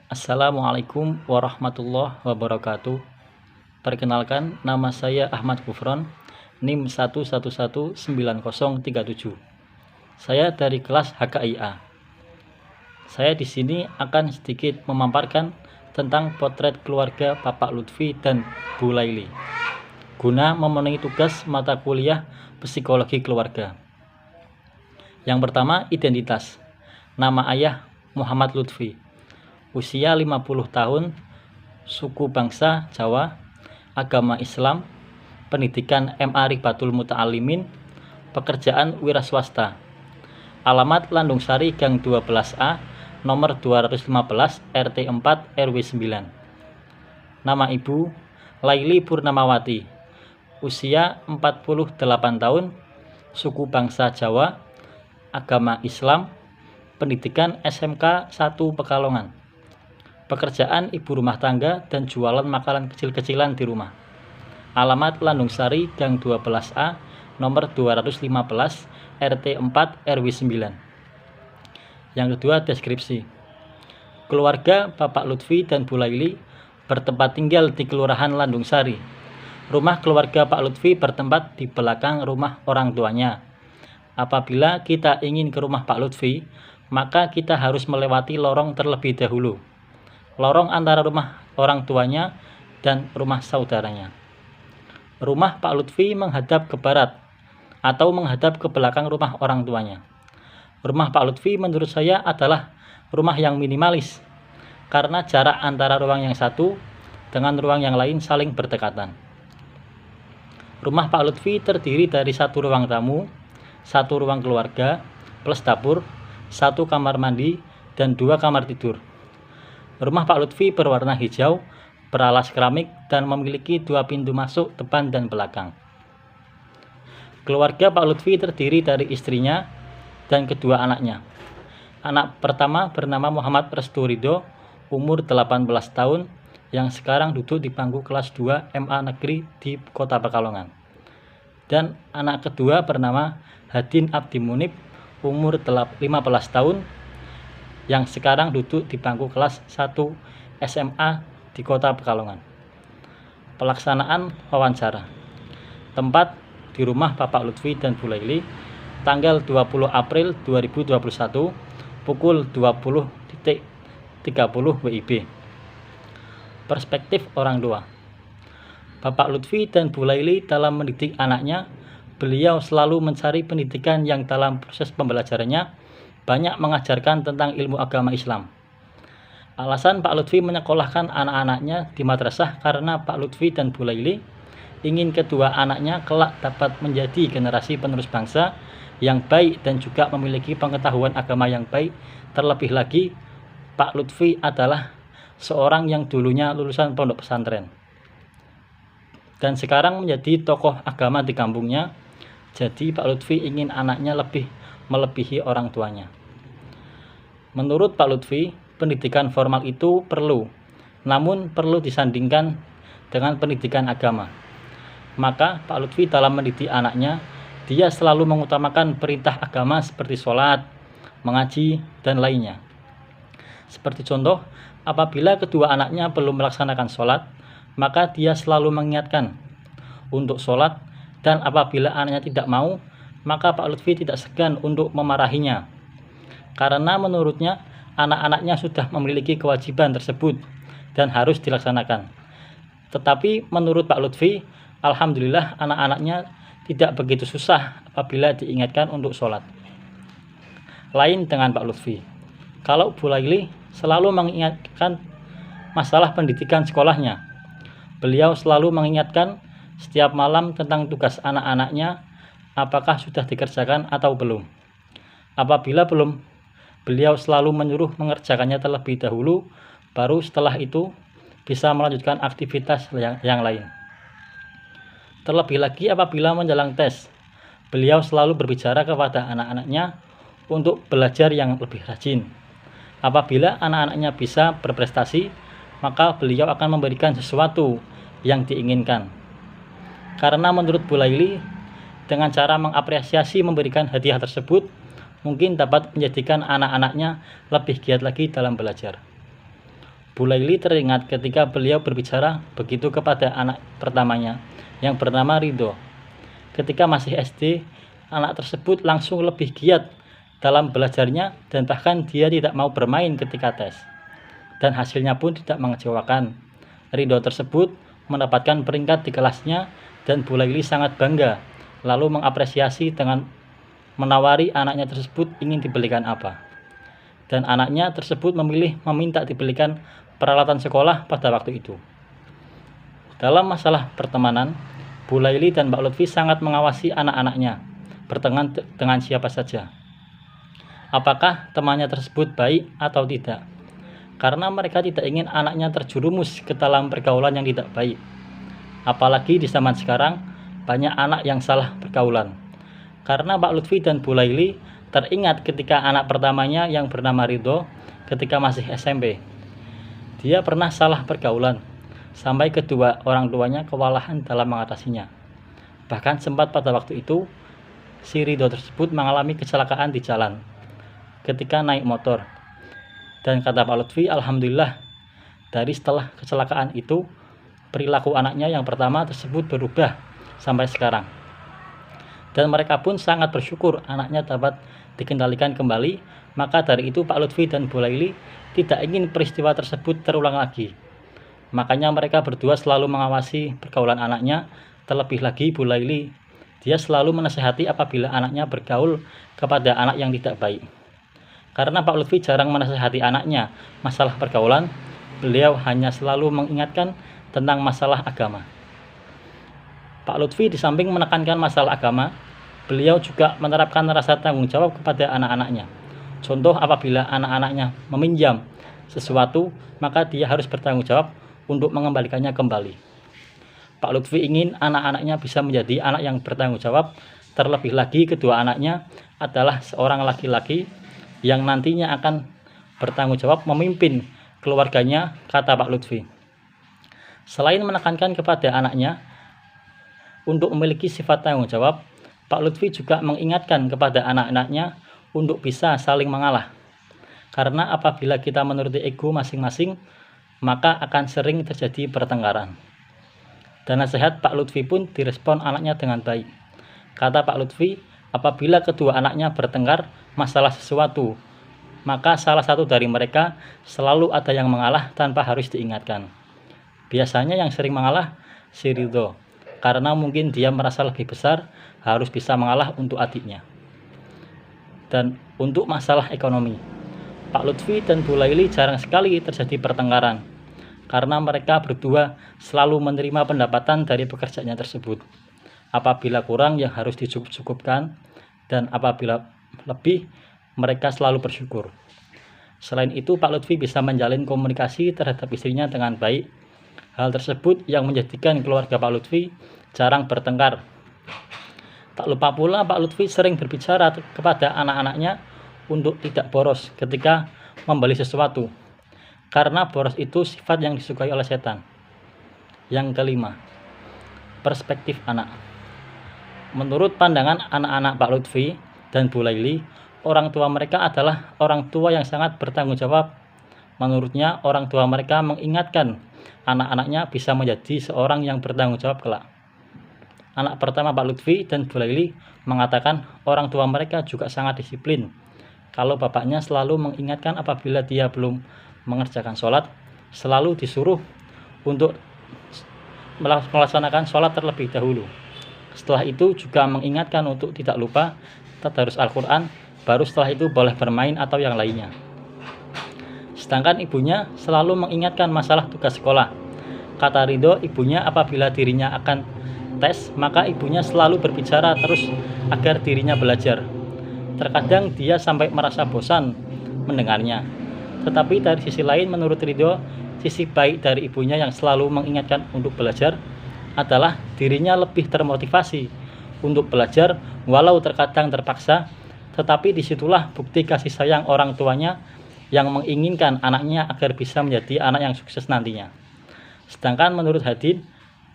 Assalamualaikum warahmatullahi wabarakatuh. Perkenalkan, nama saya Ahmad Kufron, NIM 1119037. Saya dari kelas HKIA. Saya di sini akan sedikit memaparkan tentang potret keluarga Bapak Lutfi dan Bu Laili, guna memenuhi tugas mata kuliah psikologi keluarga. Yang pertama, identitas. Nama ayah Muhammad Lutfi. Usia 50 tahun, suku bangsa Jawa, agama Islam, pendidikan MA Ribatul Muta'alimin, pekerjaan wira swasta. Alamat Landung Sari Gang 12A, nomor 215, RT 4, RW 9. Nama ibu Laili Purnamawati. Usia 48 tahun, suku bangsa Jawa, agama Islam, pendidikan SMK 1 Pekalongan. Pekerjaan ibu rumah tangga dan jualan makanan kecil-kecilan di rumah. Alamat Landung Sari Gang 12A, nomor 215, RT 4, RW 9. Yang kedua, deskripsi. Keluarga Bapak Lutfi dan Bu Laili bertempat tinggal di Kelurahan Landung Sari. Rumah keluarga Pak Lutfi bertempat di belakang rumah orang tuanya. Apabila kita ingin ke rumah Pak Lutfi, maka kita harus melewati lorong terlebih dahulu. Lorong antara rumah orang tuanya dan rumah saudaranya. Rumah Pak Lutfi menghadap ke barat atau menghadap ke belakang rumah orang tuanya. Rumah Pak Lutfi menurut saya adalah rumah yang minimalis karena jarak antara ruang yang satu dengan ruang yang lain saling berdekatan. Rumah Pak Lutfi terdiri dari satu ruang tamu, satu ruang keluarga, plus dapur, satu kamar mandi, dan 2 kamar tidur. Rumah Pak Lutfi berwarna hijau, beralas keramik, dan memiliki 2 pintu masuk depan dan belakang. Keluarga Pak Lutfi terdiri dari istrinya dan kedua anaknya. Anak pertama bernama Muhammad Restu Ridho, umur 18 tahun, yang sekarang duduk di bangku kelas 2 MA Negeri di Kota Pekalongan. Dan anak kedua bernama Hadin Abdi Munib, umur 15 tahun, yang sekarang duduk di bangku kelas 1 SMA di Kota Pekalongan. Pelaksanaan wawancara. Tempat di rumah Bapak Lutfi dan Bu Laili, tanggal 20 April 2021, pukul 20.30 WIB. Perspektif orang tua. Bapak Lutfi dan Bu Laili dalam mendidik anaknya, beliau selalu mencari pendidikan yang dalam proses pembelajarannya banyak mengajarkan tentang ilmu agama Islam. Alasan Pak Lutfi menyekolahkan anak-anaknya di madrasah karena Pak Lutfi dan Bu Laili ingin kedua anaknya kelak dapat menjadi generasi penerus bangsa yang baik dan juga memiliki pengetahuan agama yang baik. Terlebih lagi, Pak Lutfi adalah seorang yang dulunya lulusan pondok pesantren dan sekarang menjadi tokoh agama di kampungnya. Jadi Pak Lutfi ingin anaknya lebih melebihi orang tuanya. Menurut Pak Lutfi, pendidikan formal itu perlu, namun perlu disandingkan dengan pendidikan agama. Maka Pak Lutfi dalam mendidik anaknya, dia selalu mengutamakan perintah agama seperti sholat, mengaji, dan lainnya. Seperti contoh, apabila kedua anaknya belum melaksanakan sholat, maka dia selalu mengingatkan untuk sholat, dan apabila anaknya tidak mau, maka Pak Lutfi tidak segan untuk memarahinya. Karena menurutnya anak-anaknya sudah memiliki kewajiban tersebut dan harus dilaksanakan. Tetapi menurut Pak Lutfi, alhamdulillah anak-anaknya tidak begitu susah apabila diingatkan untuk sholat. Lain dengan Pak Lutfi, kalau Bu Laili selalu mengingatkan masalah pendidikan sekolahnya. Beliau selalu mengingatkan setiap malam tentang tugas anak-anaknya, apakah sudah dikerjakan atau belum. Apabila belum, beliau selalu menyuruh mengerjakannya terlebih dahulu, baru setelah itu bisa melanjutkan aktivitas yang lain. Terlebih lagi apabila menjelang tes, beliau selalu berbicara kepada anak-anaknya untuk belajar yang lebih rajin. Apabila anak-anaknya bisa berprestasi, maka beliau akan memberikan sesuatu yang diinginkan. Karena menurut Bu Laili, dengan cara mengapresiasi memberikan hadiah tersebut, mungkin dapat menjadikan anak-anaknya lebih giat lagi dalam belajar. Bu Laili teringat ketika beliau berbicara begitu kepada anak pertamanya yang bernama Ridho. Ketika masih SD, anak tersebut langsung lebih giat dalam belajarnya dan bahkan dia tidak mau bermain ketika tes. Dan hasilnya pun tidak mengecewakan. Ridho tersebut mendapatkan peringkat di kelasnya dan Bu Laili sangat bangga, lalu mengapresiasi dengan menawari anaknya tersebut ingin dibelikan apa. Dan anaknya tersebut meminta dibelikan peralatan sekolah pada waktu itu. Dalam masalah pertemanan, Bu Laili dan Mbak Lutfi sangat mengawasi anak-anaknya berteman dengan siapa saja. Apakah temannya tersebut baik atau tidak? Karena mereka tidak ingin anaknya terjerumus ke dalam pergaulan yang tidak baik. Apalagi di zaman sekarang, banyak anak yang salah pergaulan. Karena Mbak Lutfi dan Bu Laili teringat ketika anak pertamanya yang bernama Ridho ketika masih SMP. Dia pernah salah pergaulan, sampai kedua orang tuanya kewalahan dalam mengatasinya. Bahkan sempat pada waktu itu, si Ridho tersebut mengalami kecelakaan di jalan ketika naik motor. Dan kata Pak Lutfi, alhamdulillah, dari setelah kecelakaan itu, perilaku anaknya yang pertama tersebut berubah sampai sekarang. Dan mereka pun sangat bersyukur anaknya dapat dikendalikan kembali. Maka dari itu Pak Lutfi dan Bu Laili tidak ingin peristiwa tersebut terulang lagi. Makanya mereka berdua selalu mengawasi pergaulan anaknya. Terlebih lagi Bu Laili, dia selalu menasihati apabila anaknya bergaul kepada anak yang tidak baik. Karena Pak Lutfi jarang menasihati anaknya masalah pergaulan, beliau hanya selalu mengingatkan tentang masalah agama. Pak Lutfi di samping menekankan masalah agama, beliau juga menerapkan rasa tanggung jawab kepada anak-anaknya. Contoh, apabila anak-anaknya meminjam sesuatu, maka dia harus bertanggung jawab untuk mengembalikannya kembali. Pak Lutfi ingin anak-anaknya bisa menjadi anak yang bertanggung jawab. Terlebih lagi kedua anaknya adalah seorang laki-laki yang nantinya akan bertanggung jawab memimpin keluarganya, kata Pak Lutfi. Selain menekankan kepada anaknya untuk memiliki sifat tanggung jawab, Pak Lutfi juga mengingatkan kepada anak-anaknya untuk bisa saling mengalah. Karena apabila kita menuruti ego masing-masing, maka akan sering terjadi pertengkaran. Dan nasihat Pak Lutfi pun direspon anaknya dengan baik. Kata Pak Lutfi, apabila kedua anaknya bertengkar masalah sesuatu, maka salah satu dari mereka selalu ada yang mengalah tanpa harus diingatkan. Biasanya yang sering mengalah si Ridho, karena mungkin dia merasa lebih besar, harus bisa mengalah untuk adiknya. Dan untuk masalah ekonomi, Pak Lutfi dan Bu Laili jarang sekali terjadi pertengkaran, karena mereka berdua selalu menerima pendapatan dari pekerjaannya tersebut. Apabila kurang, yang harus dicukupkan, dan apabila lebih, mereka selalu bersyukur. Selain itu, Pak Lutfi bisa menjalin komunikasi terhadap istrinya dengan baik. Hal tersebut yang menjadikan keluarga Pak Lutfi jarang bertengkar. Tak lupa pula Pak Lutfi sering berbicara kepada anak-anaknya untuk tidak boros ketika membeli sesuatu, karena boros itu sifat yang disukai oleh setan. Yang kelima, perspektif anak. Menurut pandangan anak-anak Pak Lutfi dan Bu Laili, orang tua mereka adalah orang tua yang sangat bertanggung jawab. Menurutnya, orang tua mereka mengingatkan anak-anaknya bisa menjadi seorang yang bertanggung jawab kelak. Anak pertama Pak Lutfi dan Bu Laili mengatakan orang tua mereka juga sangat disiplin. Kalau bapaknya selalu mengingatkan apabila dia belum mengerjakan sholat, selalu disuruh untuk melaksanakan sholat terlebih dahulu. Setelah itu juga mengingatkan untuk tidak lupa tadarus Al-Quran, baru setelah itu boleh bermain atau yang lainnya. Sedangkan ibunya selalu mengingatkan masalah tugas sekolah. Kata Ridho, ibunya apabila dirinya akan tes, maka ibunya selalu berbicara terus agar dirinya belajar. Terkadang dia sampai merasa bosan mendengarnya. Tetapi dari sisi lain, menurut Ridho, sisi baik dari ibunya yang selalu mengingatkan untuk belajar adalah dirinya lebih termotivasi untuk belajar walau terkadang terpaksa. Tetapi disitulah bukti kasih sayang orang tuanya yang menginginkan anaknya agar bisa menjadi anak yang sukses nantinya. Sedangkan menurut Hadid,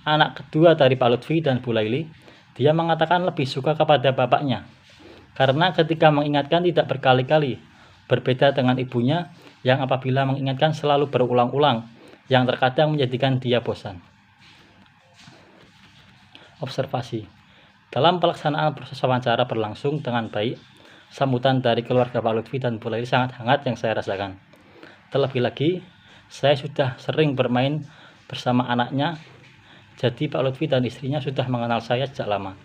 anak kedua dari Pak Lutfi dan Bu Laili, dia mengatakan lebih suka kepada bapaknya, karena ketika mengingatkan tidak berkali-kali. Berbeda dengan ibunya yang apabila mengingatkan selalu berulang-ulang, yang terkadang menjadikan dia bosan. Observasi. Dalam pelaksanaan proses wawancara berlangsung dengan baik, sambutan dari keluarga Pak Lutfi dan Bu Laili sangat hangat yang saya rasakan. Terlebih lagi, saya sudah sering bermain bersama anaknya, jadi Pak Lutfi dan istrinya sudah mengenal saya sejak lama.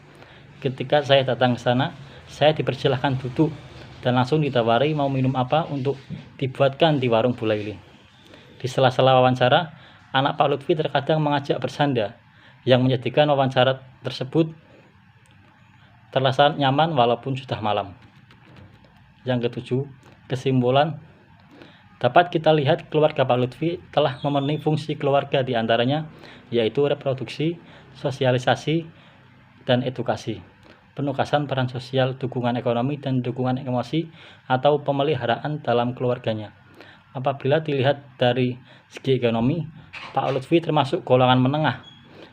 Ketika saya datang ke sana, saya dipersilahkan duduk dan langsung ditawari mau minum apa untuk dibuatkan di warung Bu Laili. Di sela-sela wawancara, anak Pak Lutfi terkadang mengajak bersanda, yang menjadikan wawancara tersebut terasa nyaman walaupun sudah malam. Yang ketujuh, kesimpulan. Dapat kita lihat keluarga Pak Lutfi telah memenuhi fungsi keluarga diantaranya, yaitu reproduksi, sosialisasi, dan edukasi, penugasan peran sosial, dukungan ekonomi, dan dukungan emosi atau pemeliharaan dalam keluarganya. Apabila dilihat dari segi ekonomi, Pak Lutfi termasuk golongan menengah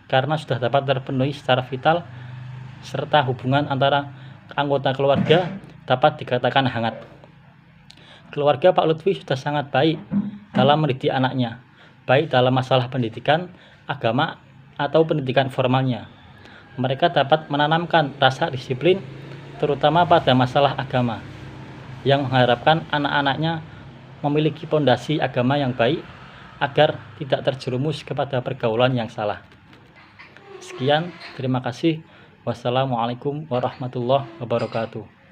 karena sudah dapat terpenuhi secara vital, serta hubungan antara anggota keluarga dapat dikatakan hangat. Keluarga Pak Lutfi sudah sangat baik dalam mendidik anaknya, baik dalam masalah pendidikan, agama, atau pendidikan formalnya. Mereka dapat menanamkan rasa disiplin, terutama pada masalah agama, yang mengharapkan anak-anaknya memiliki pondasi agama yang baik agar tidak terjerumus kepada pergaulan yang salah. Sekian, terima kasih. Wassalamualaikum warahmatullahi wabarakatuh.